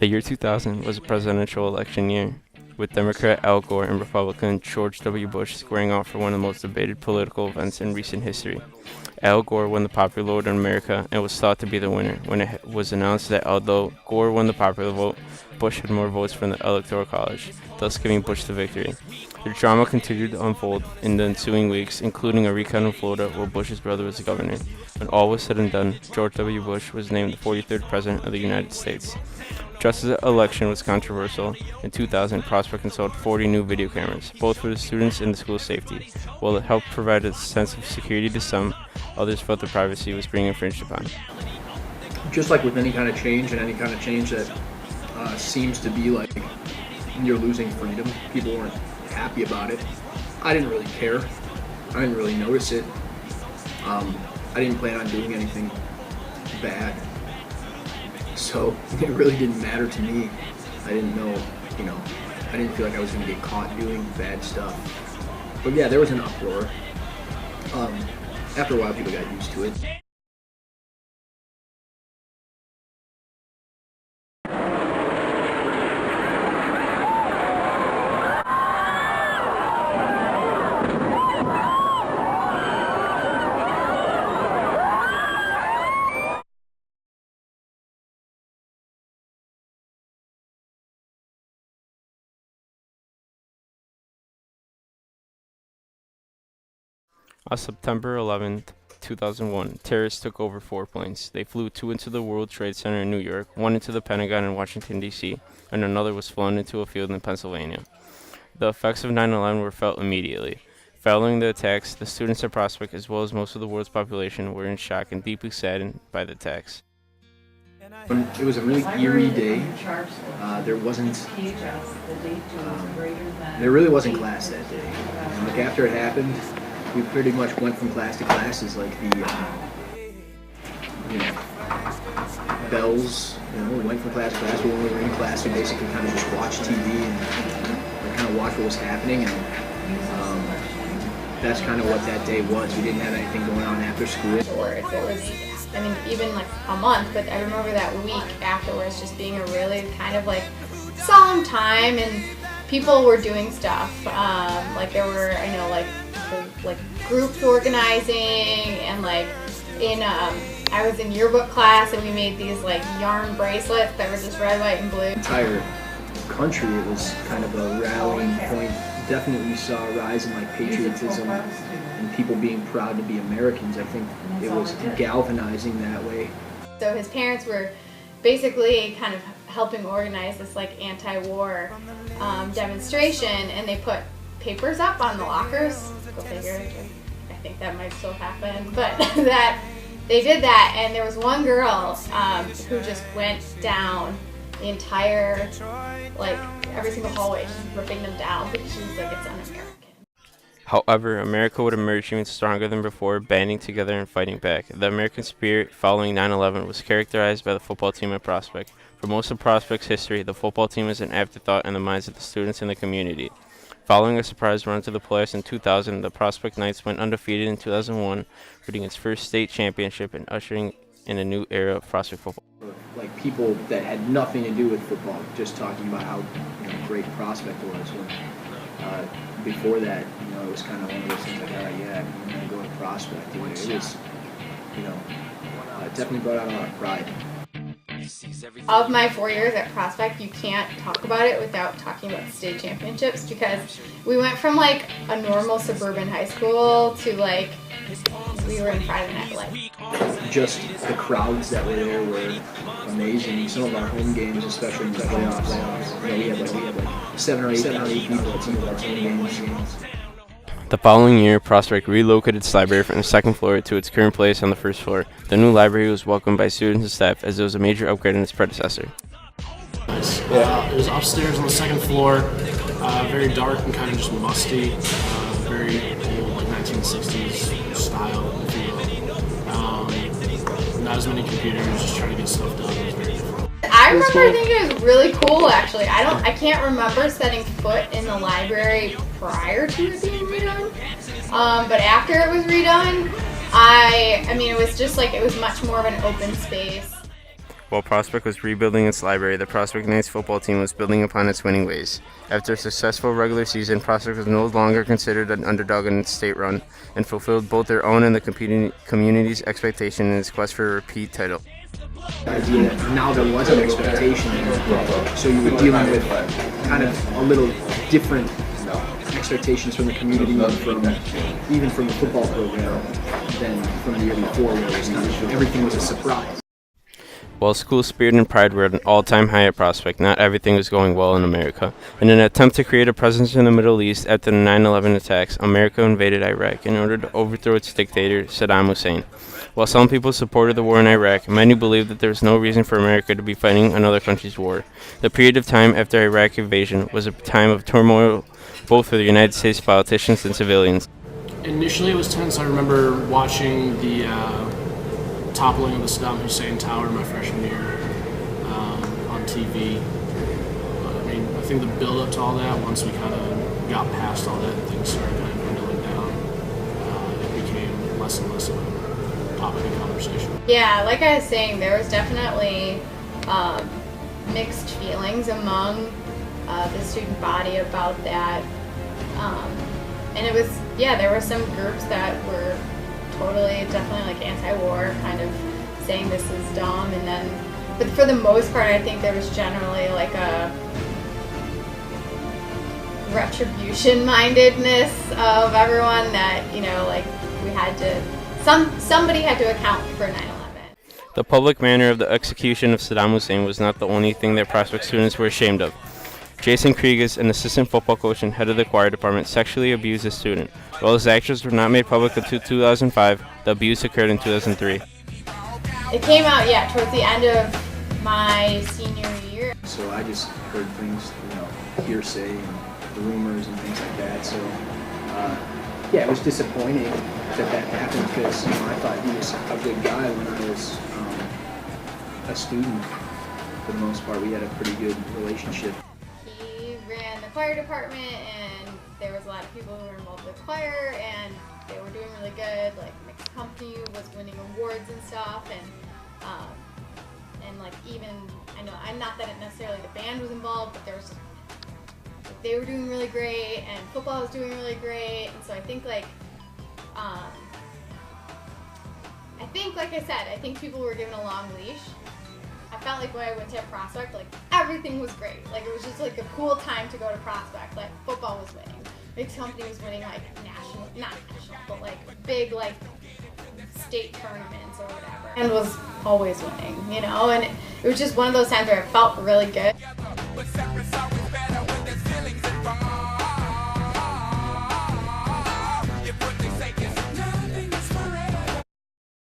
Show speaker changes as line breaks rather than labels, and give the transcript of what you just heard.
The year 2000 was a presidential election year, with Democrat Al Gore and Republican George W. Bush squaring off for one of the most debated political events in recent history. Al Gore won the popular vote in America and was thought to be the winner when it was announced that although Gore won the popular vote, Bush had more votes from the Electoral College, thus giving Bush the victory. The drama continued to unfold in the ensuing weeks, including a recount in Florida where Bush's brother was the governor. When all was said and done, George W. Bush was named the 43rd President of the United States. Just as the election was controversial, in 2000, Prospect installed 40 new video cameras, both for the students and the school's safety. While it helped provide a sense of security to some, others felt their privacy was being infringed upon.
Just like with any kind of change, and any kind of change that seems to be like you're losing freedom, people weren't happy about it. I didn't really care. I didn't really notice it. I didn't plan on doing anything bad. So it really didn't matter to me. I didn't know, I didn't feel like I was going to get caught doing bad stuff. But yeah, there was an uproar. After a while, people got used to it.
On September 11, 2001, terrorists took over 4 planes. They flew 2 into the World Trade Center in New York, 1 into the Pentagon in Washington, D.C., and another was flown into a field in Pennsylvania. The effects of 9/11 were felt immediately. Following the attacks, the students at Prospect, as well as most of the world's population, were in shock and deeply saddened by the attacks.
It was a really eerie day. There really wasn't class that day. And like after it happened, we pretty much went from class to class as like the bells. We went from class to class. But when we were in class, we basically kind of just watched TV and kind of watched what was happening. And that's kind of what that day was. We didn't have anything going on after school.
Or if it was, even like a month, but I remember that week afterwards just being a really kind of like solemn time, and people were doing stuff. Like there were, like groups organizing, and like I was in yearbook class and we made these like yarn bracelets that were just red, white, and blue.
Entire country, it was kind of a rallying point. Definitely saw a rise in like patriotism and people being proud to be Americans. I think it was galvanizing that way.
So his parents were basically kind of helping organize this like anti-war demonstration, and they put papers up on the lockers. Go figure. I think that might still happen, but that they did that, and there was one girl who just went down the entire, like every single hallway, just ripping them down because she was like, it's un-American.
However, America would emerge even stronger than before, banding together and fighting back. The American spirit following 9/11 was characterized by the football team at Prospect. For most of Prospect's history, the football team is an afterthought in the minds of the students and the community. Following a surprise run to the playoffs in 2000, the Prospect Knights went undefeated in 2001, winning its first state championship and ushering in a new era of Prospect football.
Like people that had nothing to do with football, just talking about how great Prospect was. When before that, it was kind of one of those things like, all right, yeah, I'm gonna go to Prospect. It was, it definitely brought out a lot of pride.
Of my 4 years at Prospect, you can't talk about it without talking about the state championships, because we went from like a normal suburban high school to like we were in Friday Night Lights.
Just the crowds that were there were amazing. Some of our home games, especially in the playoffs, we had like 7 or 8 people at some of our home games.
The following year, Prospect relocated its library from the second floor to its current place on the first floor. The new library was welcomed by students and staff as it was a major upgrade in its predecessor.
It was upstairs on the second floor, very dark and kind of just musty, very old, like 1960s style, if you will. Not as many computers, just trying to get stuff done. It was very different.
I remember thinking it was really cool, actually. I can't remember setting foot in the library prior to it being redone, but after it was redone, it was just like, it was much more of an open space.
While Prospect was rebuilding its library, the Prospect Knights football team was building upon its winning ways. After a successful regular season, Prospect was no longer considered an underdog in its state run and fulfilled both their own and the community's expectation in its quest for a repeat title.
The idea that now there was an expectation, so you were dealing with kind of a little different expectations from the community, even from the football program, than from the year before, where it was kind of everything was a surprise.
While school spirit and pride were at an all-time high at Prospect, not everything was going well in America. In an attempt to create a presence in the Middle East after the 9/11 attacks, America invaded Iraq in order to overthrow its dictator, Saddam Hussein. While some people supported the war in Iraq, many believed that there was no reason for America to be fighting another country's war. The period of time after Iraq invasion was a time of turmoil both for the United States politicians and civilians.
Initially it was tense. I remember watching the toppling of the Saddam Hussein Tower my freshman year on TV. But, I mean, I think the build-up to all that, once we kind of got past all that and things started kind of dwindling down, it became less and less of a topic of conversation.
Yeah, like I was saying, there was definitely mixed feelings among the student body about that. And it was, yeah, there were some groups that were definitely like anti-war, kind of saying this is dumb, and then, but for the most part, I think there was generally like a retribution-mindedness of everyone that, you know, like we had to, somebody had to account for 9/11.
The public manner of the execution of Saddam Hussein was not the only thing that Prospect students were ashamed of. Jason Krieges, an assistant football coach and head of the choir department, sexually abused a student. While his actions were not made public until 2005, the abuse occurred in 2003.
It came out, yeah, towards the end of my senior year.
So I just heard things, you know, hearsay and rumors and things like that. So, yeah, it was disappointing that happened because, you know, I thought he was a good guy when I was a student. For the most part, we had a pretty good relationship.
He ran the choir department, and there was a lot of people who were involved with choir, and they were doing really good. Like, mixed company was winning awards and stuff, and like even, I know, not that it necessarily the band was involved, but there was, they were doing really great, and football was doing really great, and so I think like I said, I think people were given a long leash. I felt like when I went to Prospect, like everything was great. Like it was just like a cool time to go to Prospect. Like football was winning, mixed company was winning like not national, but like big like state tournaments or whatever, and was always winning, you know. And it was just one of those times where it felt really good.